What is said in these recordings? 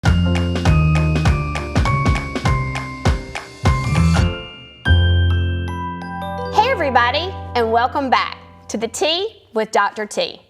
Hey everybody, and welcome back to the T with Dr. T.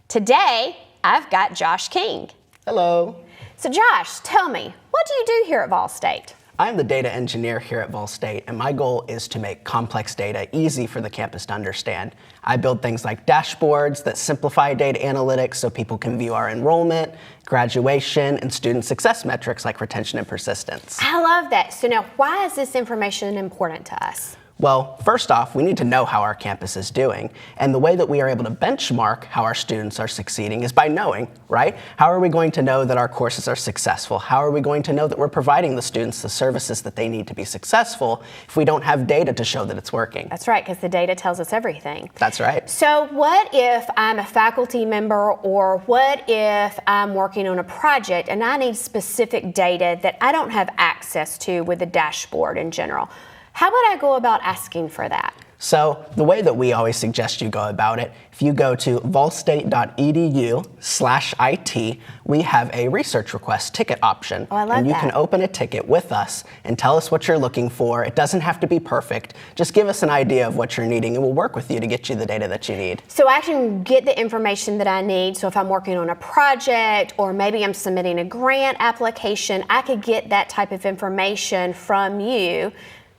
Today, I've got Josh King. Hello. So Josh, tell me, what do you do here at Vol State? I'm the data engineer here at Vol State, and my goal is to make complex data easy for the campus to understand. I build things like dashboards that simplify data analytics so people can view our enrollment, graduation, and student success metrics like retention and persistence. I love that. So now, why is this information important to us? Well, first off, we need to know how our campus is doing, and the way that we are able to benchmark how our students are succeeding is by knowing, right? How are we going to know that our courses are successful? How are we going to know that we're providing the students the services that they need to be successful if we don't have data to show that it's working? That's right, because the data tells us everything. That's right. So what if I'm a faculty member, or what if I'm working on a project and I need specific data that I don't have access to with the dashboard in general? How would I go about asking for that? So the way that we always suggest you go about it, if you go to volstate.edu/IT, we have a research request ticket option. Oh, I love and you that. can open a ticket with us and tell us what you're looking for. It doesn't have to be perfect. Just give us an idea of what you're needing and we'll work with you to get you the data that you need. So I can get the information that I need. So if I'm working on a project, or maybe I'm submitting a grant application, I could get that type of information from you,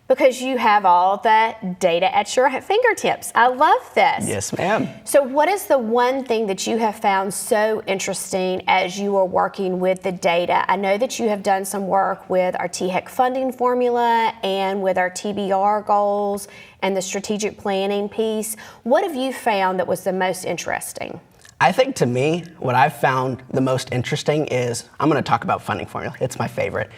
because you have all the data at your fingertips. I love this. Yes, ma'am. So what is the one thing that you have found so interesting as you are working with the data? I know that you have done some work with our THEC funding formula and with our TBR goals and the strategic planning piece. What have you found that was the most interesting? I think to me, what I've found the most interesting is, I'm gonna talk about funding formula. It's my favorite.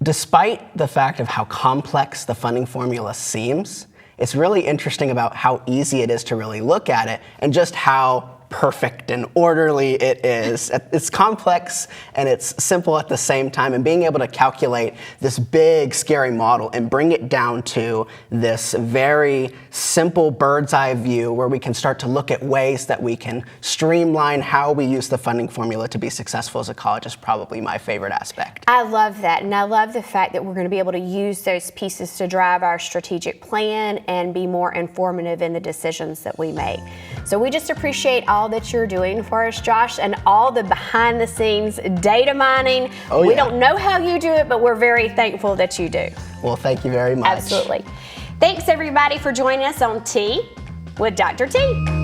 Despite the fact of how complex the funding formula seems, it's really interesting about how easy it is to really look at it and just how perfect and orderly it is. It's complex and it's simple at the same time, and being able to calculate this big, scary model and bring it down to this very simple bird's eye view where we can start to look at ways that we can streamline how we use the funding formula to be successful as a college is probably my favorite aspect. I love that, and I love the fact that we're going to be able to use those pieces to drive our strategic plan and be more informative in the decisions that we make. So we just appreciate all that you're doing for us, Josh, and all the behind the scenes data mining. We don't know how you do it, but we're very thankful that you do. Well, thank you very much. Absolutely. Thanks everybody for joining us on Tea with Dr. T.